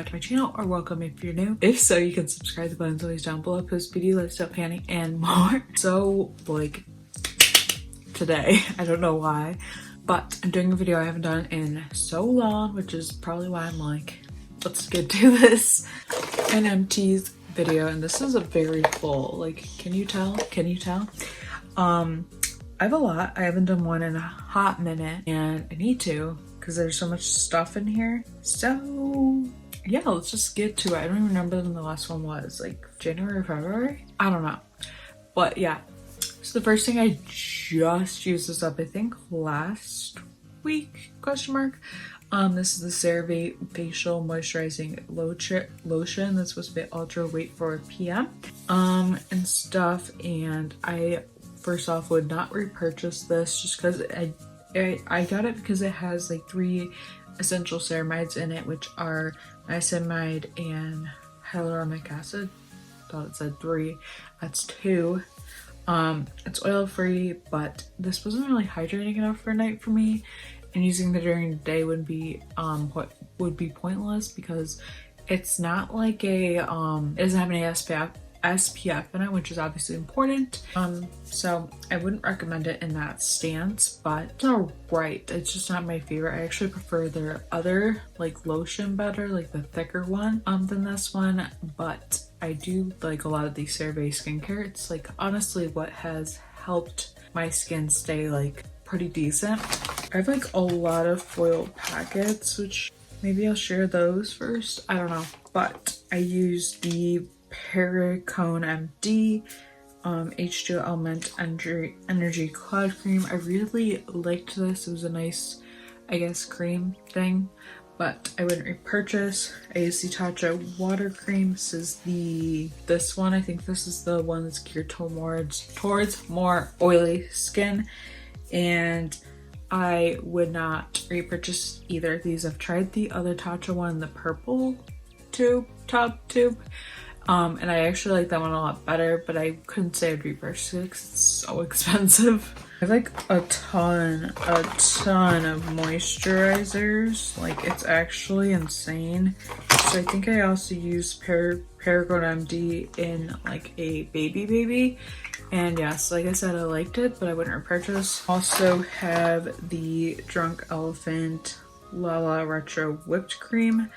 to my channel, or welcome if you're new. If so, you can subscribe. The button's always down below. Post beauty, lifestyle, panning, and more. So, like, today, I don't know why, but I'm doing a video I haven't done in so long, which is probably why I'm like, let's get to this. An Empties video, and this is a very full, like, can you tell? I have a lot. I haven't done one in a hot minute, and I need to because there's so much stuff in here. So yeah, let's just get to it. I don't even remember when the last one was, like January or February? I don't know. But yeah, so the first thing I just used this up, I think last week, question mark. This is the Serum facial moisturizing lotion that's supposed to be ultra weight for PM and stuff. And I first off would not repurchase this just because I got it because it has like 3 essential ceramides in it, which are niacinamide and hyaluronic acid. Thought it said 3. That's 2. It's oil free, but this wasn't really hydrating enough for a night for me, and using it during the day would be pointless because it's not like a it doesn't have any SPF in it, which is obviously important. So I wouldn't recommend it in that stance, but it's alright. It's just not my favorite. I actually prefer their other like lotion better, like the thicker one than this one, but I do like a lot of the CeraVe skincare. It's like honestly what has helped my skin stay like pretty decent. I have like a lot of foil packets, which maybe I'll share those first. I don't know, but I use the Pericone MD H2 Element Energy Cloud Cream. I really liked this. It was a nice, I guess, cream thing, but I wouldn't repurchase. I use the Tatcha Water Cream. This is this one. I think this is the one that's geared towards more oily skin, and I would not repurchase either of these. I've tried the other Tatcha one, the purple top tube. And I actually like that one a lot better, but I couldn't say I'd repurchase it because it's so expensive. I have like a ton of moisturizers. Like, it's actually insane. So I think I also use Pericone MD in like a baby. And yes, like I said, I liked it, but I wouldn't repurchase. Also have the Drunk Elephant Lala Retro Whipped Cream.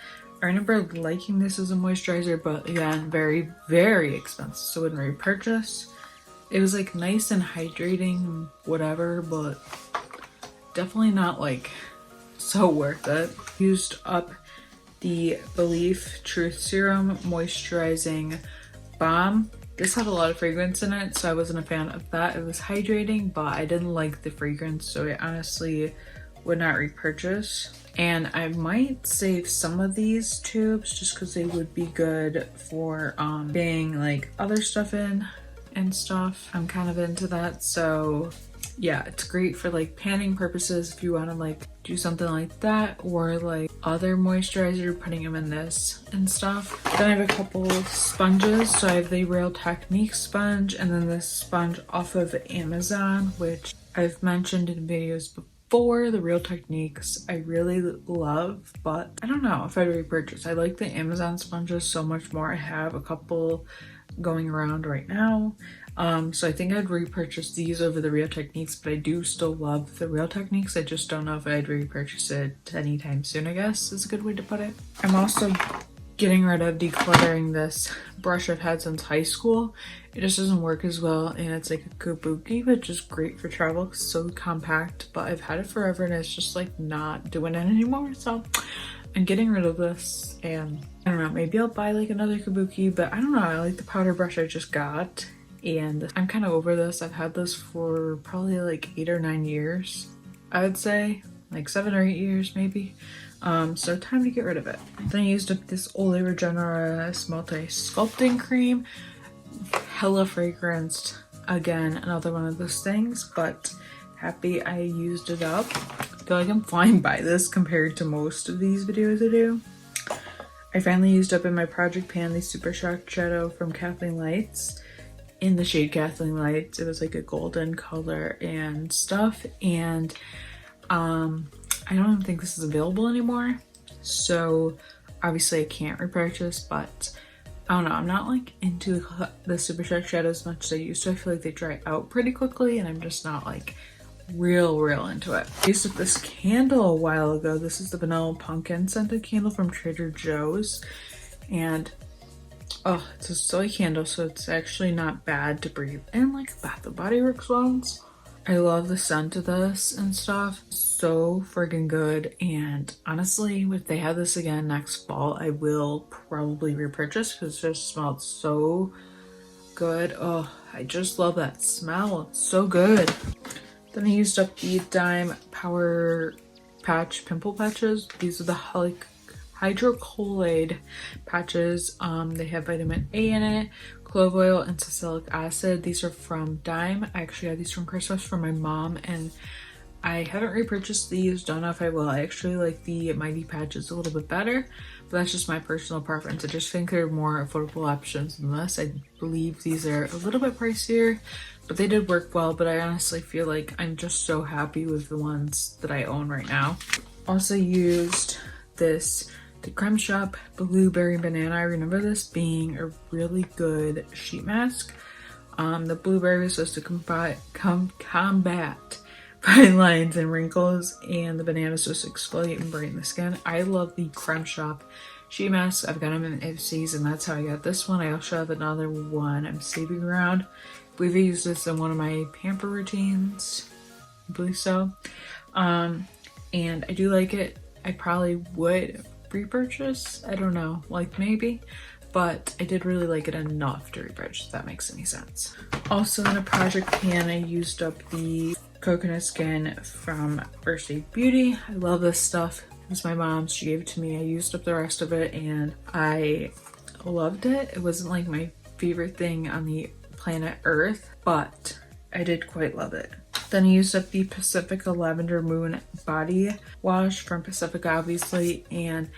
I remember liking this as a moisturizer, but again, very, very expensive, so I wouldn't repurchase. It was like nice and hydrating, whatever, but definitely not like so worth it. Used up the Belief Truth Serum Moisturizing Balm. This had a lot of fragrance in it, so I wasn't a fan of that. It was hydrating, but I didn't like the fragrance, so I honestly would not repurchase. And I might save some of these tubes just because they would be good for being like other stuff in and stuff. I'm kind of into that, so yeah, it's great for like panning purposes if you want to like do something like that, or like other moisturizer, putting them in this and stuff. Then I have a couple sponges. So I have the Real Technique sponge, and then this sponge off of Amazon, which I've mentioned in videos before. The Real Techniques I really love, but I don't know if I'd repurchase. I like the Amazon sponges so much more. I have a couple going around right now, so I think I'd repurchase these over the Real Techniques, but I do still love the Real Techniques. I just don't know if I'd repurchase it anytime soon, I guess is a good way to put it. I'm also getting rid of decluttering this brush I've had since high school. It just doesn't work as well, and it's like a kabuki, which is great for travel because it's so compact, but I've had it forever and it's just like not doing it anymore. So I'm getting rid of this, and I don't know, maybe I'll buy like another kabuki, but I don't know, I like the powder brush I just got, and I'm kind of over this. I've had this for probably like 8 or 9 years, I would say, like 7 or 8 years maybe. So time to get rid of it. Then I used up this Ole Regeneris Multi-Sculpting Cream. Hella fragranced. Again, another one of those things, but happy I used it up. I feel like I'm flying by this compared to most of these videos I do. I finally used up in my project pan the Super Shock Shadow from Kathleen Lights. In the shade Kathleen Lights, it was like a golden color and stuff, and I don't even think this is available anymore. So Obviously I can't repurchase, but I don't know, I'm not like into the super dark shadows as much as I used to. I feel like they dry out pretty quickly and I'm just not like real into it. I used up this candle a while ago. This is the vanilla pumpkin scented candle from Trader Joe's, and oh, it's a soy candle, so it's actually not bad to breathe in like Bath and Body Works ones. I love the scent of this and stuff. So friggin' good. And honestly, if they have this again next fall, I will probably repurchase because it just smelled so good. Oh, I just love that smell. It's so good. Then I used up the Dime Power Patch Pimple Patches. These are the hydrocolloid patches. They have vitamin A in it, clove oil, and salicylic acid. These are from Dime. I actually got these from Christmas from my mom, and I haven't repurchased these. Don't know if I will. I actually like the Mighty patches a little bit better, but that's just my personal preference. I just think they're more affordable options than this. I believe these are a little bit pricier, but they did work well. But I honestly feel like I'm just so happy with the ones that I own right now. Also used this, the Creme Shop Blueberry Banana. I remember this being a really good sheet mask. The blueberry was supposed to combat fine lines and wrinkles, and the banana is supposed to exfoliate and brighten the skin. I love the Creme Shop sheet masks. I've got them in Ipsy's, and that's how I got this one. I also have another one I'm saving around. I believe I used this in one of my pamper routines. I believe so. And I do like it. I probably would repurchase. I don't know, like maybe. But I did really like it enough to repurchase, if that makes any sense. Also in a project pan, I used up the coconut skin from First Aid Beauty. I love this stuff. It was my mom's. She gave it to me. I used up the rest of it and I loved it. It wasn't like my favorite thing on the planet Earth, but I did quite love it. Then I used up the Pacifica Lavender Moon Body Wash from Pacifica, obviously, and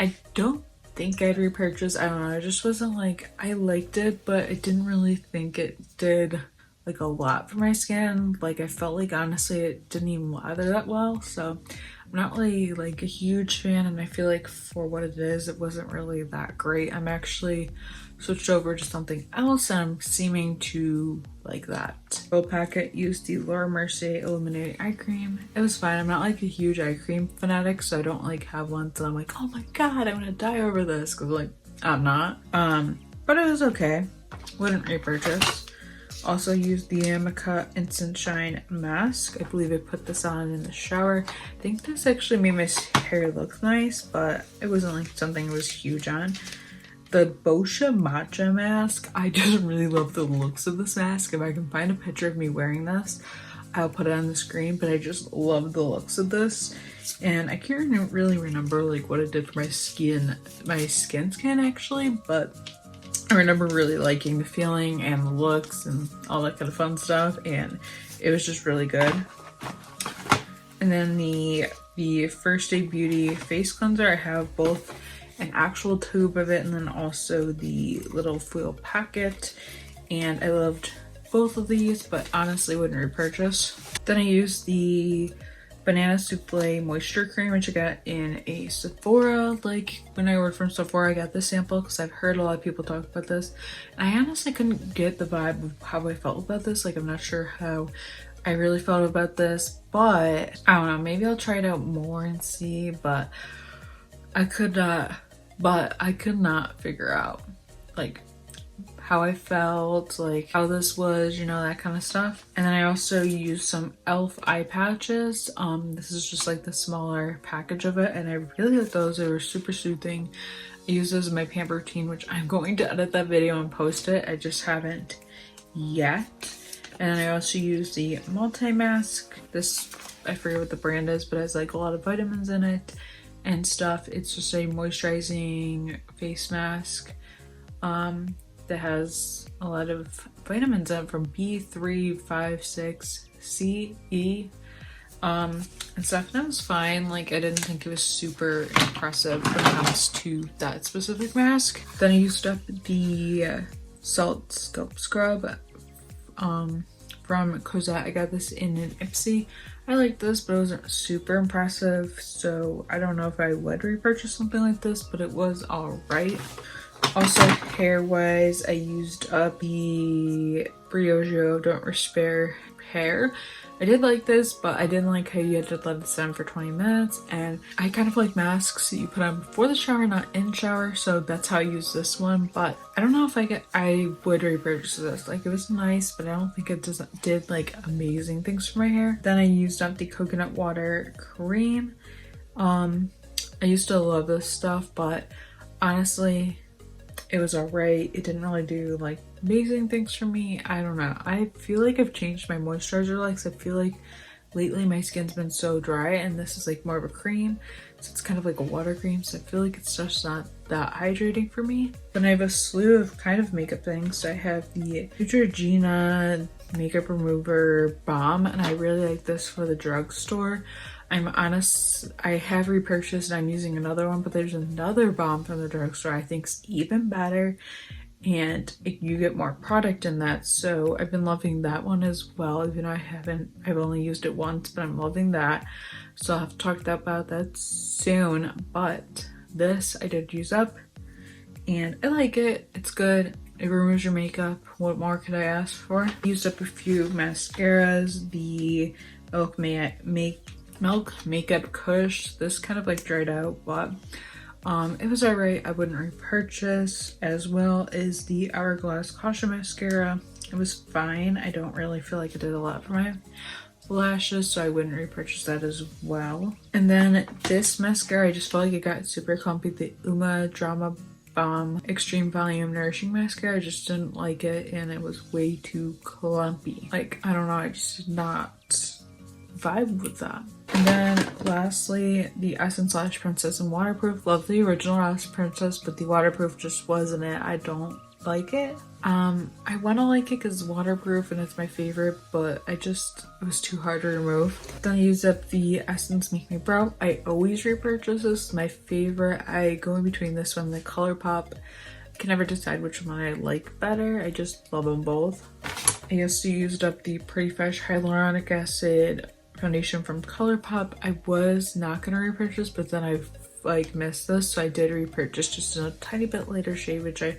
I don't think I'd repurchase. I don't know, it just wasn't like, I liked it, but I didn't really think it did like a lot for my skin. Like I felt like honestly it didn't even lather that well, so I'm not really like a huge fan, and I feel like for what it is, it wasn't really that great. I'm actually switched over to something else and I'm seeming to like that. Full packet used the Laura Mercier Illuminating Eye Cream. It was fine. I'm not like a huge eye cream fanatic, so I don't like have one that I'm like, oh my god, I'm gonna die over this, because like I'm not. But it was okay. Wouldn't repurchase. Also used the Amica Instant Shine Mask. I believe I put this on in the shower. I think this actually made my hair look nice, but it wasn't like something I was huge on. The Boscia Matcha Mask. I just really love the looks of this mask. If I can find a picture of me wearing this, I'll put it on the screen, but I just love the looks of this. And I can't really remember like what it did for my skin actually, but I remember really liking the feeling and the looks and all that kind of fun stuff, and it was just really good. And then the First Aid Beauty face cleanser, I have both an actual tube of it and then also the little foil packet, and I loved both of these, but honestly wouldn't repurchase. Then I used the Banana Souffle Moisture Cream, which I got in a Sephora. Like when I ordered from Sephora, I got this sample because I've heard a lot of people talk about this. And I honestly couldn't get the vibe of how I felt about this. Like I'm not sure how I really felt about this, but I don't know, maybe I'll try it out more and see, but I could not figure out like how I felt, like how this was, you know, that kind of stuff. And then I also used some e.l.f. eye patches. This is just like the smaller package of it, and I really like those. They were super soothing. I use those in my pamper routine, which I'm going to edit that video and post it. I just haven't yet. And I also use the multi-mask. This, I forget what the brand is, but it has like a lot of vitamins in it and stuff. It's just a moisturizing face mask that has a lot of vitamins in it, from B3, 5, 6, C, E, and stuff. And that was fine. Like I didn't think it was super impressive when it comes to that specific mask. Then I used up the Salt Scalp Scrub from Cosette. I got this in an Ipsy. I like this, but it wasn't super impressive, so I don't know if I would repurchase something like this, but it was alright. Also, hair-wise, I used up the Briogeo Don't Respire hair. I did like this, but I didn't like how you had to let it sit on for 20 minutes, and I kind of like masks that you put on before the shower, not in shower, so that's how I use this one. But I don't know if I would repurchase this. Like, it was nice, but I don't think it did like amazing things for my hair. Then I used up the coconut water cream. I used to love this stuff, but honestly, it was alright. It didn't really do like amazing things for me. I don't know. I feel like I've changed my moisturizer likes. I feel like lately my skin's been so dry, and this is like more of a cream. So it's kind of like a water cream. So I feel like it's just not that hydrating for me. Then I have a slew of kind of makeup things. So I have the Neutrogena makeup remover balm, and I really like this for the drugstore. I'm honest, I have repurchased and I'm using another one, but there's another balm from the drugstore I think's even better, and you get more product in that. So I've been loving that one as well, even though I've only used it once, but I'm loving that. So I'll have to talk about that soon. But this I did use up, and I like it. It's good. It removes your makeup. What more could I ask for? I used up a few mascaras. The Milk Makeup Kush. This kind of like dried out, but it was alright. I wouldn't repurchase, as well as the Hourglass Caution Mascara. It was fine. I don't really feel like it did a lot for my lashes, so I wouldn't repurchase that as well. And then this mascara, I just felt like it got super clumpy. The Uma Drama Bomb Extreme Volume Nourishing Mascara. I just didn't like it, and it was way too clumpy. Like, I don't know, I just did not vibe with that. And then lastly, the Essence Lash Princess in Waterproof. Love the original Lash Princess, but the waterproof just wasn't it. I don't like it. I want to like it because it's waterproof and it's my favorite, but it was too hard to remove. Then I used up the Essence Make Me Brow. I always repurchase this. It's my favorite. I go in between this one and the ColourPop. I can never decide which one I like better. I just love them both. I also used up the Pretty Fresh Hyaluronic Acid foundation from ColourPop. I was not gonna repurchase, but then I've like missed this, so I did repurchase just in a tiny bit lighter shade, which I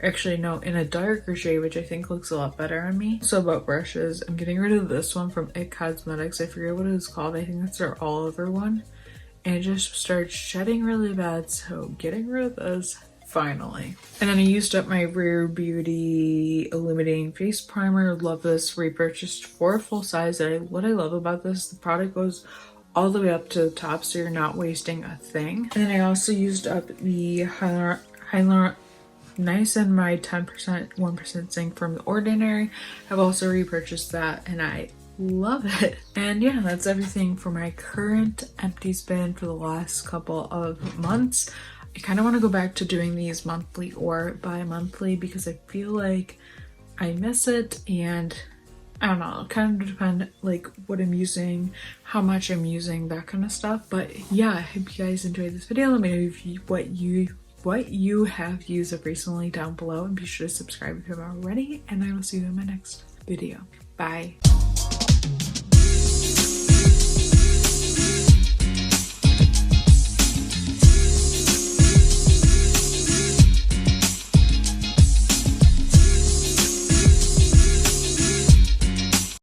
actually know in a darker shade, which I think looks a lot better on me. So about brushes, I'm getting rid of this one from It Cosmetics. I forget what it was called. I think that's their all over one, and it just started shedding really bad, so getting rid of this finally. And then I used up my Rare Beauty Illuminating Face Primer. Love this. Repurchased for a full size. What I love about this, the product goes all the way up to the top, so you're not wasting a thing. And then I also used up the Hyaluronic Niacinamide 10% 1% zinc from The Ordinary. I've also repurchased that, and I love it. And yeah, that's everything for my current empties bin for the last couple of months. I kind of want to go back to doing these monthly or bi-monthly because I feel like I miss it, and I don't know, kind of depend like what I'm using, how much I'm using, that kind of stuff. But yeah, I hope you guys enjoyed this video. Let me know if what you have used up recently down below, and be sure to subscribe if you haven't already, and I will see you in my next video. Bye.